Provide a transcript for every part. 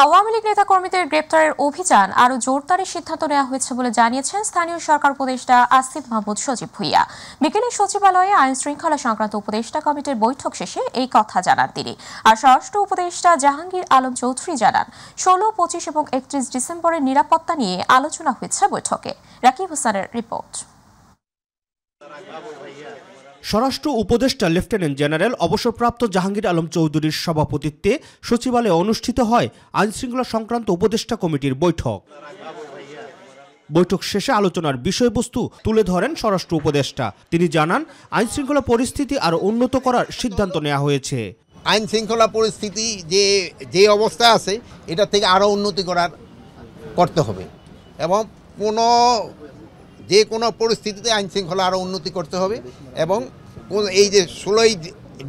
আওয়ামী লীগ নেতাকর্মীদের গ্রেপ্তারের অভিযান আরও জোরদারের সিদ্ধান্ত নেওয়া হয়েছে বলে জানিয়েছেন স্থানীয় সরকার উপদেষ্টা আসিফ মাহমুদ সজীব ভুঁইয়া। বিকেলে সচিবালয়ে আইন শৃঙ্খলা সংক্রান্ত উপদেষ্টা কমিটির বৈঠক শেষে এই কথা জানান তিনি। আর স্বরাষ্ট্র উপদেষ্টা জাহাঙ্গীর আলম চৌধুরী জানান, 16, 25 এবং 31 ডিসেম্বরের নিরাপত্তা নিয়ে আলোচনা হয়েছে বৈঠকে। রাকিব হোসেনের রিপোর্ট। স্বরাষ্ট্র উপদেষ্টা লেফটেন্যান্ট জেনারেল অবসরপ্রাপ্ত জাহাঙ্গীর আলম চৌধুরীর সভাপতিত্বে সচিবালয়ে অনুষ্ঠিত হয় আইনশৃঙ্খলা সংক্রান্ত উপদেষ্টা কমিটির বৈঠক শেষে আলোচনার বিষয়বস্তু তুলে ধরেন স্বরাষ্ট্র উপদেষ্টা। তিনি জানান, আইনশৃঙ্খলা পরিস্থিতি আরও উন্নত করার সিদ্ধান্ত নেওয়া হয়েছে। আইনশৃঙ্খলা পরিস্থিতি যে অবস্থায় আছে এটা থেকে আরও উন্নতি করতে হবে এবং যে কোনো পরিস্থিতিতে আইনশৃঙ্খলা আরও উন্নতি করতে হবে এবং এই যে 16ই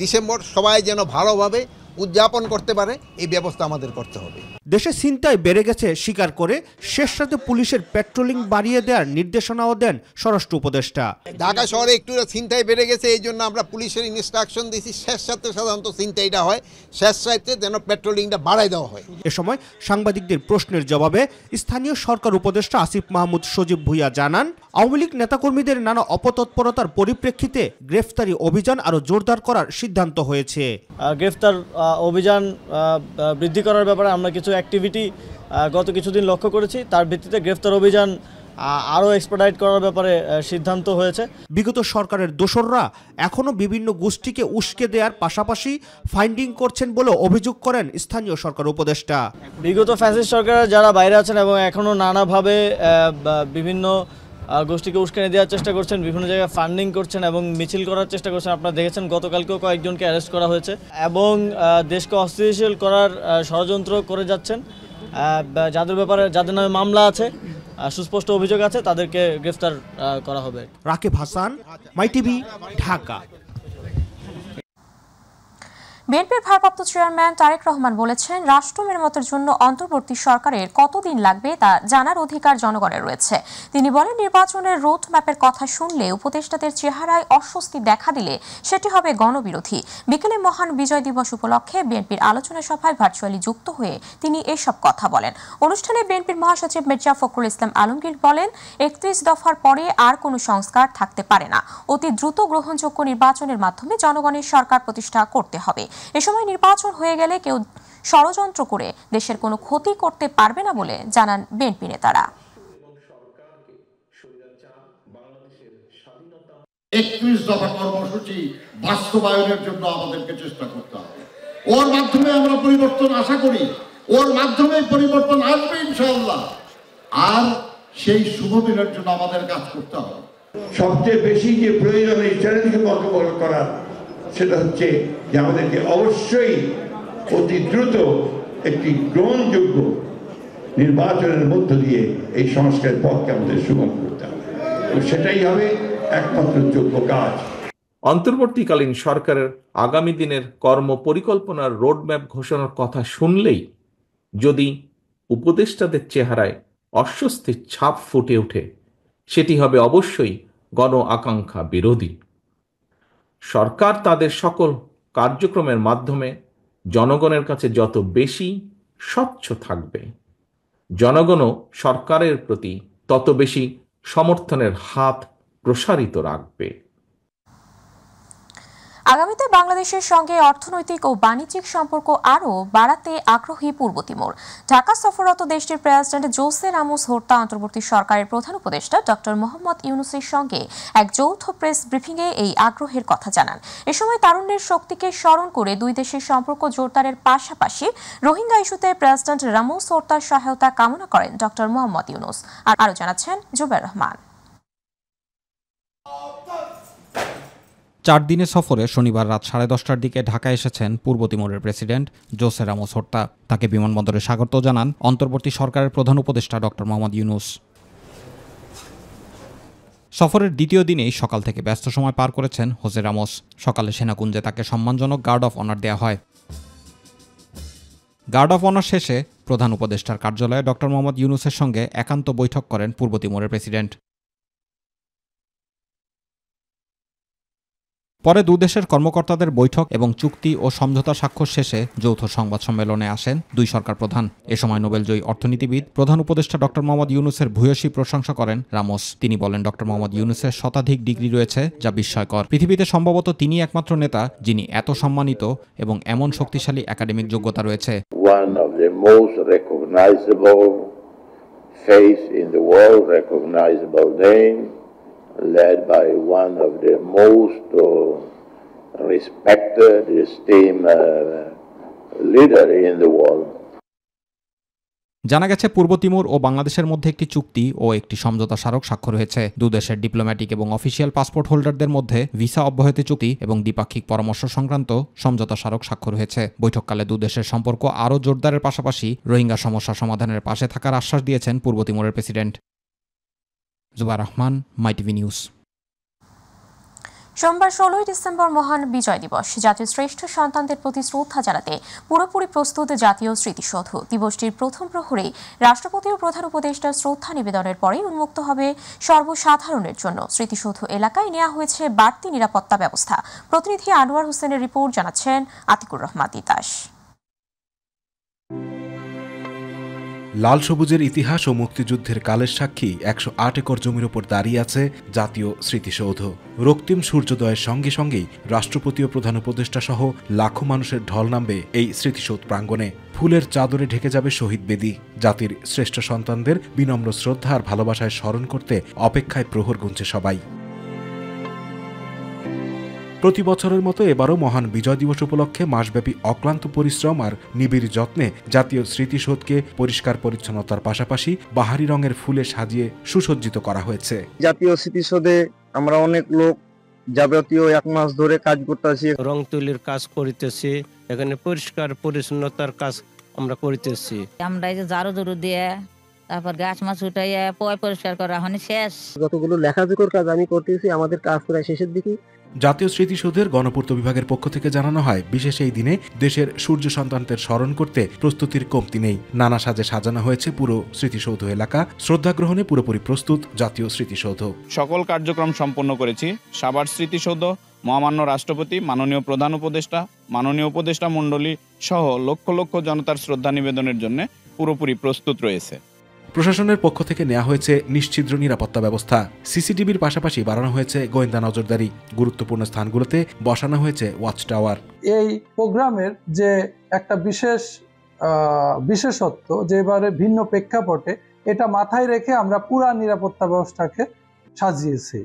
ডিসেম্বর সবাই যেন ভালোভাবে উদযাপন করতে পারে এই ব্যবস্থা আমাদের করতে হবে। দেশে ছিনতাই বেড়ে গেছে স্বীকার করে শেষ রাতে পুলিশের পেট্রোলিং বাড়িয়ে দেওয়ার নির্দেশনাও দেন স্বরাষ্ট্র উপদেষ্টা। ঢাকা শহরে একটু ছিনতাই বেড়ে গেছে, এই জন্য আমরা পুলিশের ইনস্ট্রাকশন দিয়েছি শেষ রাতে সাধারণত ছিনতাইটা হয়, শেষ রাতে যেন পেট্রোলিংটা বাড়াই দেওয়া হয়। এ সময় সাংবাদিকদের প্রশ্নের জবাবে স্থানীয় সরকার উপদেষ্টা আসিফ মাহমুদ সজীব ভুঁইয়া জানান, আওয়ামী লীগ নেতাকর্মীদের নানা অপতৎপরতার পরিপ্রেক্ষিতে গ্রেফতারি অভিযান আরও জোরদার করার সিদ্ধান্ত হয়েছে। গ্রেফতার অভিযান বৃদ্ধি করার ব্যাপারে আমরা কিছু অ্যাক্টিভিটি গত কিছুদিন লক্ষ্য করেছি, তার ভিত্তিতে গ্রেফতার অভিযান আরও এক্সপার্টাইট করার ব্যাপারে সিদ্ধান্ত হয়েছে। বিগত সরকারের দোসররা এখনও বিভিন্ন গোষ্ঠীকে উস্কে দেওয়ার পাশাপাশি ফাইন্ডিং করছেন বলে অভিযোগ করেন স্থানীয় সরকার উপদেষ্টা। বিগত ফ্যাসিস্ট সরকারের যারা বাইরে আছেন এবং এখনও নানাভাবে বিভিন্ন গোষ্ঠীকে উস্কানি দেওয়ার চেষ্টা করছেন, বিভিন্ন জায়গায় ফান্ডিং করছেন এবং মিছিল করার চেষ্টা করছেন। আপনারা দেখেছেন গতকালকেও কয়েকজনকে অ্যারেস্ট করা হয়েছে এবং দেশকে অস্থিতিশীল করার ষড়যন্ত্র করে যাচ্ছেন। যাদের নামে মামলা আছে, সুস্পষ্ট অভিযোগ আছে, তাদেরকে গ্রেফতার করা হবে। রাকিব হাসান, মাইটিভি, ঢাকা। বিএনপির ভারপ্রাপ্ত চেয়ারম্যান তারেক রহমান বলেছেন, রাষ্ট্র মেরামতের জন্য অন্তর্বর্তী সরকারের কতদিন লাগবে তা জানার অধিকার জনগণের রয়েছে। তিনি বলেন, নির্বাচনের রোড ম্যাপের কথা শুনলে উপদেষ্টাদের চেহারায় অস্বস্তি দেখা দিলে সেটি হবে গণবিরোধী। বিকেলে মহান বিজয় দিবস উপলক্ষে বিএনপির আলোচনা সভায় ভার্চুয়ালি যুক্ত হয়ে তিনি এসব কথা বলেন। অনুষ্ঠানে বিএনপির মহাসচিব মির্জা ফখরুল ইসলাম আলমগীর বলেন, 31 দফার পরে আর কোনো সংস্কার থাকতে পারে না। অতি দ্রুত গ্রহণযোগ্য নির্বাচনের মাধ্যমে জনগণের সরকার প্রতিষ্ঠা করতে হবে। এ সময় নির্বাচন হয়ে গেলে কেউ ষড়যন্ত্র করে দেশের কোনো ক্ষতি করতে পারবে না বলে জানান বিএনপি নেতারা। 31 দফা কর্মসূচি বাস্তবায়নের জন্য আমাদেরকে চেষ্টা করতে হবে। ওর মাধ্যমে আমরা পরিবর্তন আশা করি, ওর মাধ্যমে পরিবর্তন আসবে ইনশাআল্লাহ। আর সেই শুভ দিনের জন্য আমাদের কাজ করতে হবে। সবচেয়ে বেশি যে প্রয়োজন এই চ্যালেঞ্জকে মোকাবেলা করার, সেটা হচ্ছে যে আমাদেরকে অবশ্যই অতি দ্রুত একটি গ্রহণযোগ্য নির্বাচনের মধ্য দিয়ে এই সংস্কারের পথকে আমাদের সুগম করতে হবে। সেটাই হবে একমাত্র যোগ্য কাজ। অন্তর্বর্তীকালীন সরকারের আগামী দিনের কর্ম পরিকল্পনার রোডম্যাপ ঘোষণার কথা শুনলেই যদি উপদেষ্টাদের চেহারায় অস্বস্তির ছাপ ফুটে ওঠে, সেটি হবে অবশ্যই গণ আকাঙ্ক্ষা বিরোধী। সরকার তাদের সকল কার্যক্রমের মাধ্যমে জনগণের কাছে যত বেশি স্বচ্ছ থাকবে, জনগণও সরকারের প্রতি তত বেশি সমর্থনের হাত প্রসারিত রাখবে। আগামীতে বাংলাদেশের সঙ্গে অর্থনৈতিক ও বাণিজ্যিক সম্পর্ক আরও বাড়াতে আগ্রহী পূর্ব তিমুর। ঢাকা সফররত দেশটির প্রেসিডেন্ট জোসে রামোস হোর্তা অন্তর্বর্তী সরকারের প্রধান উপদেষ্টা ডক্টর মোহাম্মদ ইউনূসের সঙ্গে এক যৌথ প্রেস ব্রিফিংয়ে এই আগ্রহের কথা জানান। এ সময় তারুণ্যের শক্তিকে স্মরণ করে দুই দেশের সম্পর্ক জোরদারের পাশাপাশি রোহিঙ্গা ইস্যুতে প্রেসিডেন্ট রামোস হোর্তার সহায়তা কামনা করেন ডক্টর মোহাম্মদ ইউনূস। আরও জানাচ্ছেন জুবের রহমান। 4 দিনের সফরে শনিবার রাত 10:30টার দিকে ঢাকা এসেছেন পূর্ব তিমুরের প্রেসিডেন্ট জোসে রামোস হোর্তা। তাকে বিমানবন্দরে স্বাগত জানান অন্তর্বর্তী সরকারের প্রধান উপদেষ্টা ডক্টর মোহাম্মদ ইউনূস। সফরের দ্বিতীয় দিনেই সকাল থেকে ব্যস্ত সময় পার করেছেন হোসে রামোস। সকালে সেনাকুঞ্জে তাকে সম্মানজনক গার্ড অফ অনার দেওয়া হয়। গার্ড অফ অনার শেষে প্রধান উপদেষ্টার কার্যালয়ে ডক্টর মোহাম্মদ ইউনূসের সঙ্গে একান্ত বৈঠক করেন পূর্ব তিমুরের প্রেসিডেন্ট। পরে দুদেশের কর্মকর্তাদের বৈঠক এবং চুক্তি ও সমঝোতা স্বাক্ষর শেষে যৌথ সংবাদ সম্মেলনে আসেন দুই সরকার প্রধান। এ সময় নোবেলজয়ী অর্থনীতিবিদ প্রধান উপদেষ্টা ডক্টর মোহাম্মদ ইউনূসের ভূয়সী প্রশংসা করেন রামোস। তিনি বলেন, ডক্টর মোহাম্মদ ইউনূসের শতাধিক ডিগ্রি রয়েছে, যা বিস্ময়কর। পৃথিবীতে সম্ভবত তিনি একমাত্র নেতা যিনি এত সম্মানিত এবং এমন শক্তিশালী একাডেমিক যোগ্যতা রয়েছে। One of the most recognizable face in the world, recognizable name, led by one of the most respected, esteemed leader in the world. জানা গেছে পূর্ব তিমুর ও বাংলাদেশের মধ্যে একটি চুক্তি ও একটি সমঝোতা স্মারক স্বাক্ষর হয়েছে। দুদেশের ডিপ্লোম্যাটিক এবং অফিসিয়াল পাসপোর্ট হোল্ডারদের মধ্যে ভিসা অব্যাহতি চুক্তি এবং দ্বিপাক্ষিক পরামর্শ সংক্রান্ত সমঝোতা স্মারক স্বাক্ষর হয়েছে। বৈঠককালে দুদেশের সম্পর্ক আরও জোরদারের পাশাপাশি রোহিঙ্গা সমস্যা সমাধানের পাশে থাকার আশ্বাস দিয়েছেন পূর্ব তিমুরের president. Zubair Rahman, MyTV news. সোমবার 16 ডিসেম্বর মহান বিজয় দিবস। জাতীয় শ্রেষ্ঠ সন্তানদের প্রতি শ্রদ্ধা জানাতে পুরোপুরি প্রস্তুত জাতীয় স্মৃতিসৌধ। দিবসটির প্রথম প্রহরেই রাষ্ট্রপতি ও প্রধান উপদেষ্টার শ্রদ্ধা নিবেদনের পরেই উন্মুক্ত হবে সর্বসাধারণের জন্য। স্মৃতিসৌধ এলাকায় নেওয়া হয়েছে বাড়তি নিরাপত্তা ব্যবস্থা। প্রতিনিধি আনোয়ার হোসেনের রিপোর্ট, জানাচ্ছেন আতিকুর রহমান তিতাস। লাল সবুজের ইতিহাস ও মুক্তিযুদ্ধের কালের সাক্ষী 108 একর জমির ওপর দাঁড়িয়ে আছে জাতীয় স্মৃতিসৌধ। রক্তিম সূর্যোদয়ের সঙ্গে সঙ্গেই রাষ্ট্রপতি ও প্রধান উপদেষ্টা সহ লাখো মানুষের ঢল নামবে এই স্মৃতিসৌধ প্রাঙ্গণে। ফুলের চাদরে ঢেকে যাবে শহীদ বেদি। জাতির শ্রেষ্ঠ সন্তানদের বিনম্র শ্রদ্ধা আর ভালোবাসায় স্মরণ করতে অপেক্ষায় প্রহর গুনছে সবাই। প্রতি বছরের মতো এবারও মহান বিজয় দিবস উপলক্ষে মাসব্যাপী অক্লান্ত পরিশ্রম আর নিবিড় যত্নে জাতীয় স্মৃতিসৌধকে পরিষ্কার পরিচ্ছন্নতার পাশাপাশি বাহারি রঙের ফুলে সাজিয়ে সুসজ্জিত করা হয়েছে। জাতীয় স্মৃতিসৌধে আমরা অনেক লোক যাবতীয় 1 মাস ধরে কাজ করতেছি, রং তুলির কাজ করিতেছি, এখানে পরিষ্কার পরিচ্ছন্নতার কাজ আমরা করিতেছি। আমরা এই যে ঝাড়ু ঝুড়ু দিয়ে, তারপর গাছ মাছ উঠাইয়া পরিষ্কার করা হয়নি শেষ। যতগুলো লেখাজোখার কাজ আমি করতেছি, আমাদের কাজ প্রায় শেষের দিকে। জাতীয় স্মৃতিসৌধের গণপূর্ত বিভাগের পক্ষ থেকে জানানো হয়, বিশেষ এই দিনে দেশের সূর্য সন্তানদের স্মরণ করতে প্রস্তুতির কমতি নেই। নানা সাজে সাজানো হয়েছে পুরো স্মৃতিসৌধ এলাকা। শ্রদ্ধা গ্রহণে পুরোপুরি প্রস্তুত জাতীয় স্মৃতিসৌধ। সকল কার্যক্রম সম্পন্ন করেছি। সাভার স্মৃতিসৌধ, মহামান্য রাষ্ট্রপতি, মাননীয় প্রধান উপদেষ্টা, মাননীয় উপদেষ্টা মণ্ডলী সহ লক্ষ লক্ষ জনতার শ্রদ্ধা নিবেদনের জন্য পুরোপুরি প্রস্তুত রয়েছে। প্রশাসনের পক্ষ থেকে নেওয়া হয়েছে নিশ্ছিদ্র নিরাপত্তা ব্যবস্থা। সিসিটিভির পাশাপাশি বাড়ানো হয়েছে গোয়েন্দা নজরদারি। গুরুত্বপূর্ণ স্থানগুলোতে বসানো হয়েছে ওয়াচ টাওয়ার। এই প্রোগ্রামের যে একটা বিশেষত্ব, যে এবারে ভিন্ন প্রেক্ষাপটে, এটা মাথায় রেখে আমরা পুরা নিরাপত্তা ব্যবস্থাকে সাজিয়েছি।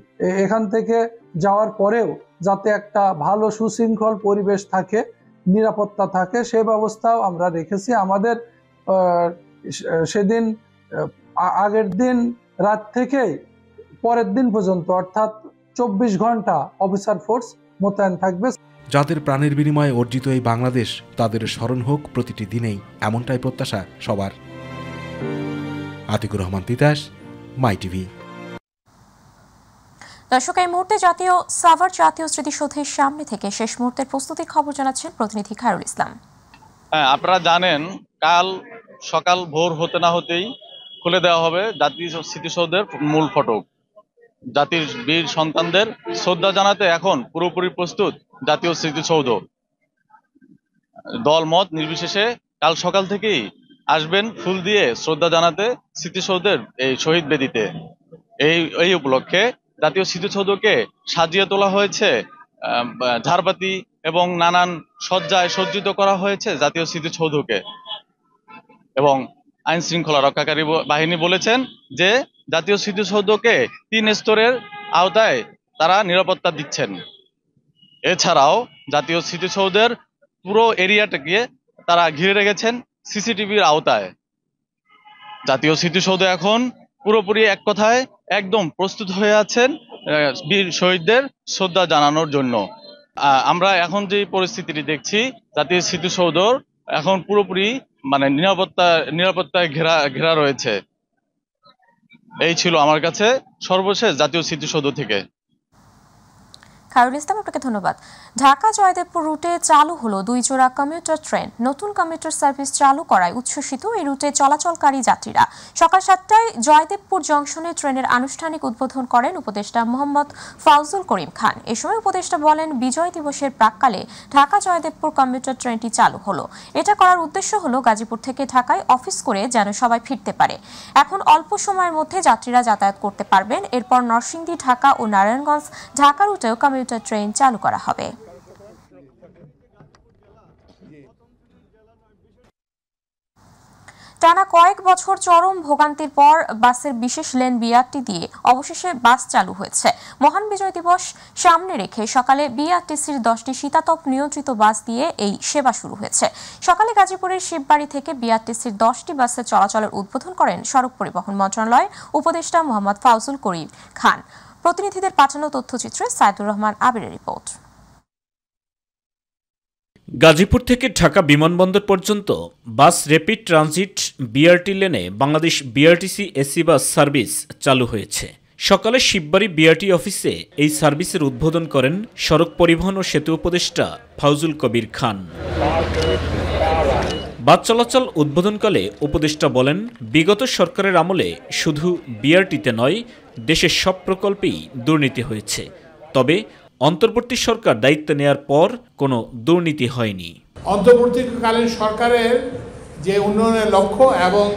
এখান থেকে যাওয়ার পরেও যাতে একটা ভালো সুশৃঙ্খল পরিবেশ থাকে, নিরাপত্তা থাকে, সে ব্যবস্থাও আমরা রেখেছি। আমাদের সেদিন আগের দিন রাত থেকে পরের দিন পর্যন্ত, অর্থাৎ 24 ঘন্টা অফিসার ফোর্স মোতায়েন থাকবে। যাদের প্রাণের বিনিময়ে অর্জিত এই বাংলাদেশ, তাদের স্মরণ হোক প্রতিটি দিনেই, এমনটাই প্রত্যাশা সবার। আতিকুর রহমান তিতাস, মাইটিভি। দর্শক, এই মুহূর্তে সাভার জাতীয় স্মৃতিসৌধের সামনে থেকে শেষ মুহূর্তের প্রস্তুতির খবর জানাচ্ছেন প্রতিনিধি খায়রুল ইসলাম। আপনারা জানেন, কাল সকাল ভোর হতে না হতেই খুলে দেওয়া হবে জাতীয় স্মৃতিসৌধের মূল ফটক। জাতির বীর সন্তানদের শ্রদ্ধা জানাতে এখন পুরোপুরি প্রস্তুত জাতীয় স্মৃতিসৌধ। দল মত নির্বিশেষে কাল সকাল থেকেই আসবেন ফুল দিয়ে শ্রদ্ধা জানাতে স্মৃতিসৌধের এই শহীদ বেদিতে। এই উপলক্ষে জাতীয় স্মৃতিসৌধকে সাজিয়ে তোলা হয়েছে ঝাড়বাতি এবং নানান সজ্জায় সজ্জিত করা হয়েছে জাতীয় স্মৃতিসৌধকে। এবং আইন শৃঙ্খলা রক্ষাকারী বাহিনী বলেছেন যে জাতীয় স্মৃতিসৌধকে 3 স্তরের আওতায় তারা নিরাপত্তা দিচ্ছেন। এছাড়াও জাতীয় স্মৃতিসৌধের পুরো এরিয়াটাকে তারা ঘিরে রেখেছেন সিসিটিভির আওতায়। জাতীয় স্মৃতিসৌধ এখন পুরোপুরি এক কথায় একদম প্রস্তুত হয়ে আছেন বীর শহীদদের শ্রদ্ধা জানানোর জন্য। আমরা এখন যে পরিস্থিতিটি দেখছি, জাতীয় স্মৃতিসৌধ এখন পুরোপুরি নিরাপত্তায় ঘেরা রয়েছে। এই ছিল আমার কাছে সর্বশেষ জাতীয় স্মৃতিসৌধ থেকে। খায়রুল ইসলাম, আপনাকে ধন্যবাদ। ঢাকা জয়দেবপুর রুটে চালু হলো 2 জোড়া কমিউটার ট্রেন। নতুন কমিউটার সার্ভিস চালু করায় উচ্ছ্বসিত এই রুটে চলাচলকারী যাত্রীরা। সকাল 7টায় জয়দেবপুর জংশনে ট্রেনের আনুষ্ঠানিক উদ্বোধন করেন উপদেষ্টা মোহাম্মদ ফাউজুল করিম খান। এ সময় উপদেষ্টা বলেন, বিজয় দিবসের প্রাক্কালে ঢাকা জয়দেবপুর কমিউটার ট্রেনটি চালু হলো। এটা করার উদ্দেশ্য হলো গাজীপুর থেকে ঢাকায় অফিস করে যেন সবাই ফিরতে পারে। এখন অল্প সময়ের মধ্যে যাত্রীরা যাতায়াত করতে পারবেন। এরপর নরসিংদী, ঢাকা ও নারায়ণগঞ্জ ঢাকা রুটেও কমিউটার ট্রেন চালু করা হবে। টানা কয়েক বছর চরম ভোগান্তির পর বাসের বিশেষ লেন বিআরটি দিয়ে অবশেষে বাস চালু হয়েছে। মহান বিজয় দিবস সামনে রেখে সকালে বিআরটিসির 10টি শীতাতপ নিয়ন্ত্রিত বাস দিয়ে এই সেবা শুরু হয়েছে। সকালে গাজীপুরের শিববাড়ি থেকে বিআরটিসির 10টি বাসের চলাচলের উদ্বোধন করেন সড়ক পরিবহন মন্ত্রণালয়ের উপদেষ্টা মোহাম্মদ ফাউজুল করিম খান। প্রতিনিধিদের পাঠানো তথ্যচিত্রে সাইদুর রহমান আবিরের রিপোর্ট। গাজীপুর থেকে ঢাকা বিমানবন্দর পর্যন্ত বাস র্যাপিড ট্রানজিট বিআরটি লেনে Bangladesh BRTC AC bus service চালু হয়েছে। সকালে শিববাড়ি বিআরটি অফিসে এই সার্ভিসের উদ্বোধন করেন সড়ক পরিবহন ও সেতু উপদেষ্টা ফাউজুল কবির খান। বাস চলাচল উদ্বোধনকালে উপদেষ্টা বলেন, বিগত সরকারের আমলে শুধু বিআরটিতে নয়, দেশের সব প্রকল্পেই দুর্নীতি হয়েছে। তবে অন্তর্বর্তী সরকার দায়িত্ব নেয়ার পর কোনো দুর্নীতি হয়নি। অন্তর্বর্তীকালীন সরকারের যে উন্নয়নের লক্ষ্য এবং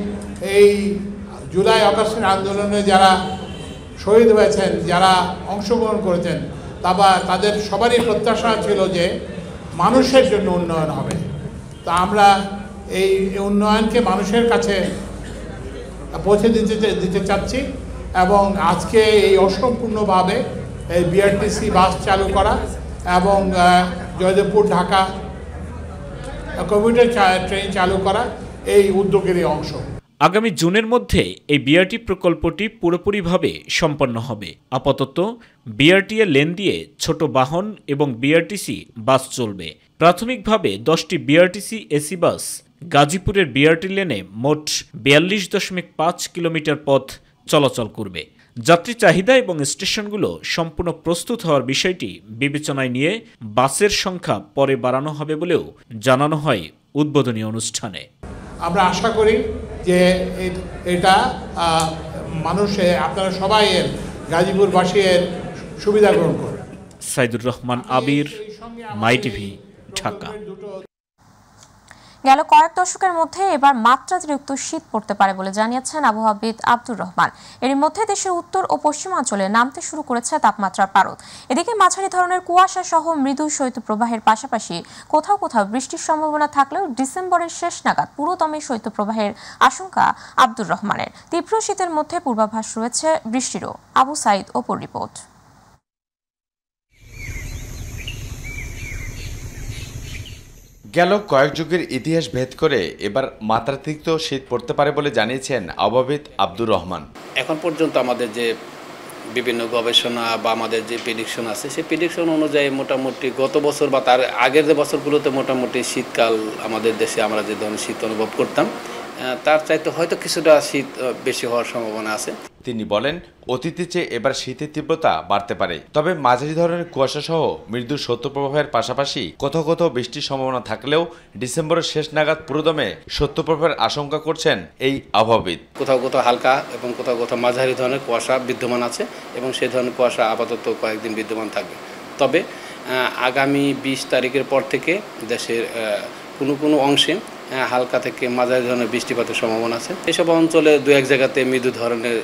এই জুলাই আগস্টের আন্দোলনে যারা শহীদ হয়েছেন, যারা অংশগ্রহণ করেছেন, তাদের সবারই প্রত্যাশা ছিল যে মানুষের জন্য উন্নয়ন হবে। তা আমরা এই উন্নয়নকে মানুষের কাছে পৌঁছে দিতে চাচ্ছি এবং আজকে এই অসম্পূর্ণভাবে এই বিআরটিসি বাস চালু করা এবং জয়দেবপুর ঢাকা কমিউটার ট্রেন চালু করা এই উদ্যোগেরই অংশ। আগামী জুনের মধ্যে এই বিআরটি প্রকল্পটি পুরোপুরিভাবে সম্পন্ন হবে। আপাতত বিআরটি এর লেন দিয়ে ছোট বাহন এবং বিআরটিসি বাস চলবে। প্রাথমিকভাবে 10টি বিআরটিসি এসি বাস গাজীপুরের বিআরটি লেনে মোট 42.5 কিলোমিটার পথ চলাচল করবে। যাত্রী চাহিদা এবং স্টেশনগুলো সম্পূর্ণ প্রস্তুত হওয়ার বিষয়টি বিবেচনায় নিয়ে বাসের সংখ্যা পরে বাড়ানো হবে বলেও জানানো হয় উদ্বোধনী অনুষ্ঠানে। আমরা আশা করি যে এটা আপনারা সবাই এর গাজীপুরবাসী এর সুবিধা গ্রহণ করবেন। সাইদুর রহমান আবির, মাই টিভি, ঢাকা। গেল কয়েক দশকের মধ্যে এবার মাত্রাতিরিক্ত শীত পড়তে পারে বলে জানিয়েছেন আবহাওয়াবিদ আব্দুর রহমান। এর মধ্যে দেশের উত্তর ও পশ্চিমাঞ্চলে নামতে শুরু করেছে তাপমাত্রার পারদ। এদিকে মাঝারি ধরনের কুয়াশা সহ মৃদু শৈত্যপ্রবাহের পাশাপাশি কোথাও কোথাও বৃষ্টির সম্ভাবনা থাকলেও ডিসেম্বরের শেষ নাগাদ পুরোদমে শৈত্যপ্রবাহের আশঙ্কা আব্দুর রহমানের। তীব্র শীতের মধ্যে পূর্বাভাস রয়েছে বৃষ্টিরও। আবু সাইদ ওপর রিপোর্ট। গেল কয়েক যুগের ইতিহাস ভেদ করে এবার মাত্রাতিরিক্ত শীত পড়তে পারে বলে জানিয়েছেন আবহাওয়াবিদ আব্দুর রহমান। এখন পর্যন্ত আমাদের যে বিভিন্ন গবেষণা বা আমাদের যে প্রেডিকশন আছে সেই প্রেডিকশন অনুযায়ী মোটামুটি গত বছর বা তার আগের যে বছরগুলোতে মোটামুটি শীতকাল আমাদের দেশে আমরা যে ধরনের শীত অনুভব করতাম তার চাইতে হয়তো কিছুটা শীত বেশি হওয়ার সম্ভাবনা আছে। তিনি বলেন, অতীতের চেয়ে এবার শীতের তীব্রতা বাড়তে পারে, তবে মাঝারি ধরনের কুয়াশা সহ মৃদু শৈত্যপ্রবাহের পাশাপাশি কোথাও কোথাও বৃষ্টির সম্ভাবনা থাকলেও ডিসেম্বরের শেষ নাগাদ পুরোদমে শৈত্যপ্রবাহের আশঙ্কা করছেন এই আবহাওয়াবিদ। কোথাও কোথাও হালকা এবং কোথাও কোথাও মাঝারি ধরনের কুয়াশা বিদ্যমান আছে এবং সেই ধরনের কুয়াশা আপাতত কয়েকদিন বিদ্যমান থাকবে। তবে আগামী 20 তারিখের পর থেকে দেশের কোনো অংশে হালকা থেকে মাঝারি ধরনের বৃষ্টিপাতের সম্ভাবনা আছে। এসব অঞ্চলে দু এক জায়গাতে মৃদু ধরনের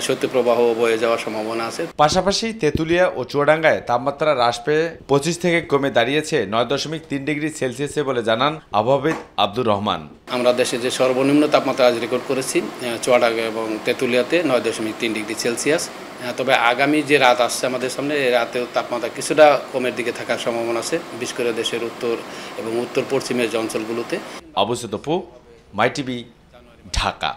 শৈত্যপ্রবাহ বয়ে যাওয়ার সম্ভাবনা আছে। পাশাপাশি তেঁতুলিয়া ও চুয়াডাঙ্গায় তাপমাত্রা হ্রাস পেয়ে 25 থেকে কমে দাঁড়িয়েছে 9.3 ডিগ্রি সেলসিয়াসে বলে জানান আবহাওয়াবিদ আব্দুর রহমান। আমরা দেশে যে সর্বনিম্ন তাপমাত্রা আজ রেকর্ড করেছি চুয়াডাঙ্গা এবং তেঁতুলিয়াতে 9.3 ডিগ্রি সেলসিয়াস। তবে আগামী যে রাত আসছে আমাদের সামনে, এই রাতেও তাপমাত্রা কিছুটা কমের দিকে থাকার সম্ভাবনা আছে, বিশেষ করে দেশের উত্তর এবং উত্তর পশ্চিমের যে অঞ্চলগুলোতে। আবু সুতপু, মাই টিভি, ঢাকা।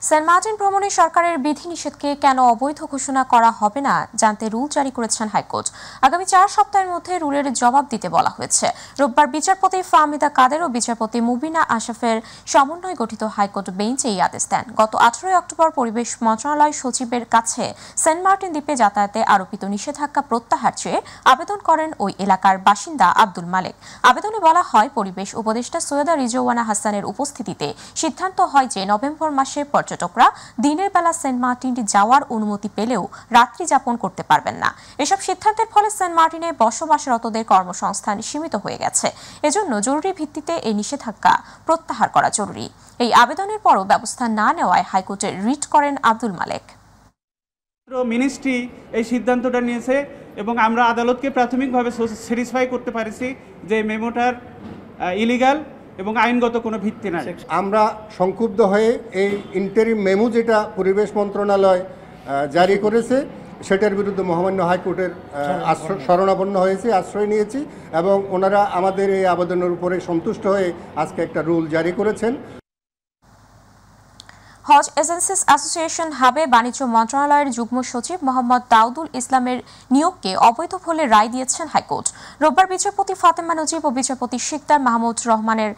সেন্ট মার্টিন ভ্রমণে সরকারের বিধিনিষেধকে কেন অবৈধ ঘোষণা করা হবে না জানতে রুল জারি করেছেন হাইকোর্ট। আগামী 4 সপ্তাহের মধ্যে রুলের জবাব দিতে বলা হয়েছে। রোববার বিচারপতি ফাহমিদা কাদের ও বিচারপতি মুবিনা আশরাফের সমন্বয়ে গঠিত হাইকোর্ট বেঞ্চ এই আদেশ দেন। গত 18 অক্টোবর পরিবেশ মন্ত্রণালয় সচিবের কাছে সেন্ট মার্টিন দ্বীপে যাতায়াতে আরোপিত নিষেধাজ্ঞা প্রত্যাহার চেয়ে আবেদন করেন ওই এলাকার বাসিন্দা আব্দুল মালেক। আবেদনে বলা হয়, পরিবেশ উপদেষ্টা সৈয়দা রিজওয়ানা হাসানের উপস্থিতিতে সিদ্ধান্ত হয় যে নভেম্বর মাসে পর্যটকরা দিনের বেলা সেন্ট মার্টিন যাওয়ার অনুমতি পেলেও রাত্রি যাপন করতে পারবেন না। এসব সিদ্ধান্তের ফলে সেন্ট মার্টিনে বসবাসরতদের কর্মসংস্থান সীমিত হয়ে গেছে। এজন্য জরুরি ভিত্তিতে এই নিষেধাজ্ঞা প্রত্যাহার করা জরুরি। এই আবেদনের পরও ব্যবস্থা না নেওয়ায় হাইকোর্টে রিট করেন আব্দুল মালেক। মিনিস্ট্রি এই সিদ্ধান্তটা নিয়েছে এবং আমরা আদালতকে প্রাথমিকভাবে স্যাটিসফাই করতে পারছি যে মেমোটার ইলিগাল এবং আইনগত কোনো ভিত্তি নাই। আমরা সংক্ষুব্ধ হয়ে এই ইন্টারিম মেমো যেটা পরিবেশ মন্ত্রণালয় জারি করেছে সেটার বিরুদ্ধে মহামান্য হাইকোর্টের শরণাপন্ন হয়েছি, আশ্রয় নিয়েছি এবং ওনারা আমাদের এই আবেদনের উপরে সন্তুষ্ট হয়ে আজকে একটা রুল জারি করেছেন। হজ এজেন্সিস অ্যাসোসিয়েশন হাবে বাণিজ্য মন্ত্রণালয়ের যুগ্ম সচিব মোহাম্মদ দাউদুল ইসলামের নিয়োগকে অবৈধ বলে রায় দিয়েছেন হাইকোর্ট। রোববার বিচারপতি ফাতেমা নজিব ও বিচারপতি শিকদার মাহমুদ রহমানের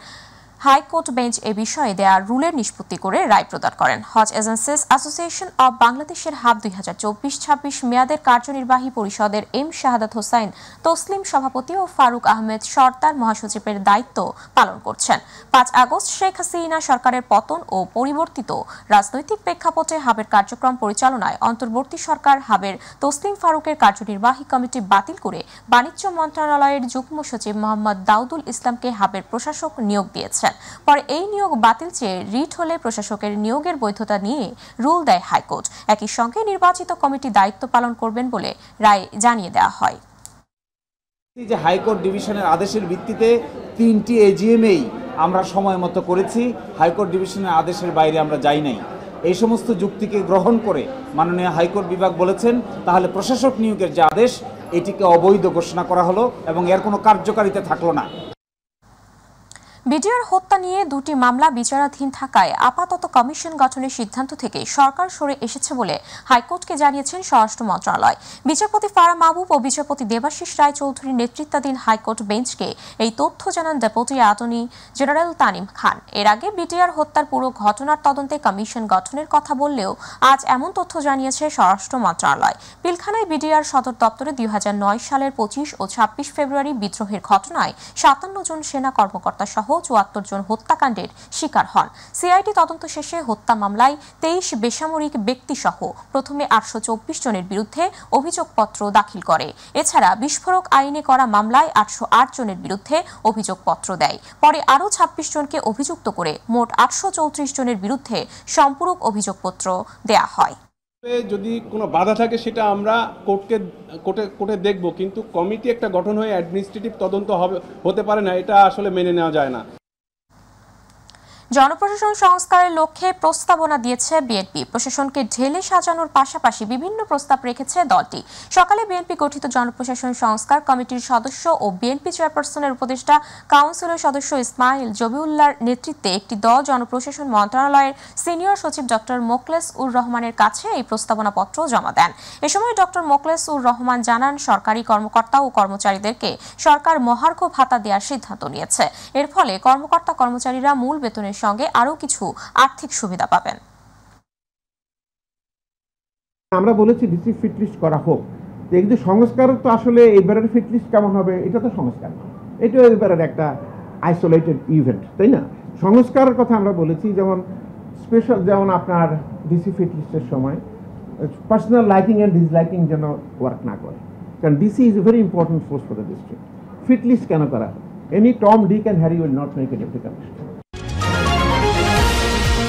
হাইকোর্ট বেঞ্চ এ বিষয়ে দেয়া রুলের নিষ্পত্তি করে রায় প্রদান করেন। হজ এজেন্সিস অ্যাসোসিয়েশন অব বাংলাদেশের হাব 2024-26 মেয়াদের কার্যনির্বাহী পরিষদের এম শাহাদাত হোসাইন তসলিম সভাপতি ও ফারুক আহমেদ সর্দার মহাসচিবের দায়িত্ব পালন করছেন। 5 আগস্ট শেখ হাসিনা সরকারের পতন ও পরিবর্তিত রাজনৈতিক প্রেক্ষাপটে হাবের কার্যক্রম পরিচালনায় অন্তর্বর্তী সরকার হাবের তসলিম ফারুকের কার্যনির্বাহী কমিটি বাতিল করে বাণিজ্য মন্ত্রণালয়ের যুগ্ম সচিব মোহাম্মদ দাউদুল ইসলামকে হাবের প্রশাসক নিয়োগ দিয়েছে। পরে এই নিয়োগ বাতিল চেয়ে রিট হলে প্রশাসকের নিয়োগের বৈধতা নিয়ে রুল দেয় হাইকোর্ট। একই সঙ্গে নির্বাচিত কমিটি দায়িত্ব পালন করবেন বলে রায় জানিয়ে দেওয়া হয়। যে হাইকোর্ট ডিভিশনের আদেশের ভিত্তিতে 3টি এজিএমএই আমরা সময় মতো করেছি, হাইকোর্ট ডিভিশনের আদেশের বাইরে আমরা যাই নাই। এই সমস্ত যুক্তিকে গ্রহণ করে মাননীয় হাইকোর্ট বিভাগ বলেছেন তাহলে প্রশাসক নিয়োগের যে আদেশ এটিকে অবৈধ ঘোষণা করা হলো এবং এর কোনো কার্যকারিতা থাকলো না। বিডিআর হত্যা নিয়ে 2টি মামলা বিচারাধীন থাকায় আপাতত কমিশন গঠনের সিদ্ধান্ত থেকে সরকার সরে এসেছে বলে হাইকোর্টকে জানিয়েছেন স্বরাষ্ট্র মন্ত্রণালয়। বিচারপতি ফারা মাহবুব ও বিচারপতি দেবাশিস রায় চৌধুরীর নেতৃত্বাধীন হাইকোর্ট বেঞ্চকে এই তথ্য জানান ডেপুটি অ্যাটর্নি জেনারেল তানিম খান। এর আগে বিডিআর হত্যার পুরো ঘটনার তদন্তে কমিশন গঠনের কথা বললেও আজ এমন তথ্য জানিয়েছে স্বরাষ্ট্র মন্ত্রণালয়। পিলখানায় বিডিআর সদর দপ্তরে 2009 সালের 25 ও 26 ফেব্রুয়ারি বিদ্রোহের ঘটনায় 57 জন সেনা কর্মকর্তা সহ 74 জন হত্যাকাণ্ডের শিকার হন। সিআইডি তদন্ত শেষে হত্যা মামলায় 23 বেসামরিক ব্যক্তি সহ প্রথমে 824 জনের বিরুদ্ধে অভিযোগপত্র দাখিল করে। এছাড়া বিস্ফোরক আইনে করা মামলায় 808 জনের বিরুদ্ধে অভিযোগপত্র দেয়। পরে আরও 26 জনকে অভিযুক্ত করে মোট 834 জনের বিরুদ্ধে সম্পূরক অভিযোগপত্র দেয়া হয়। যদি কোনো বাধা থাকে সেটা আমরা কোর্টে দেখব, কিন্তু কমিটি একটা গঠন হয়ে অ্যাডমিনিস্ট্রেটিভ তদন্ত হতে পারে না, এটা আসলে মেনে নেওয়া যায় না। জনপ্রশাসন সংস্কারের লক্ষ্যে প্রস্তাবনা দিয়েছে বিএনপি। প্রশাসনকে ঢেলে সাজানোর পাশাপাশি বিভিন্ন প্রস্তাব রেখেছে দলটি। সকালে বিএনপি গঠিত জনপ্রশাসন সংস্কার কমিটির সদস্য ও বিএনপি চেয়ারপারসনের উপদেষ্টা কাউন্সিলের সদস্য ইসমাইল জবিউল্লাহর নেতৃত্বে একটি দল জনপ্রশাসন মন্ত্রণালয়ের সিনিয়র সচিব ডক্টর মোখলেস উর রহমানের কাছে এই প্রস্তাবনাপত্র জমা দেন। এ সময় ডক্টর মোখলেস উর রহমান জানান, সরকারি কর্মকর্তা ও কর্মচারীদেরকে সরকার মহার্ঘ ভাতা দেওয়ার সিদ্ধান্ত নিয়েছে। এর ফলে কর্মকর্তা কর্মচারীরা মূল বেতনের সঙ্গে আরো কিছু আর্থিক সুবিধা পাবেন। আমরা বলেছি ডিস্ট্রিক্ট ফিট লিস্ট করা হোক, কিন্তু সংস্কার তো আসলে এবারের ফিট লিস্ট কেমন হবে এটা তো সংস্কার, এটা এবারের একটা আইসোলেটেড ইভেন্ট, তাই না? সংস্কারের কথা আমরা বলেছি, যেমন স্পেশাল, যেমন আপনার ডিসি ফিট লিস্টের সময় পার্সোনাল লাইকিং অ্যান্ড ডিসলাইকিং যেন ওয়ার্ক না করে, কারণ DC is a very important force for the district. Fit list কেন করা? Any Tom, Dick and Harry will not make a deputy commissioner.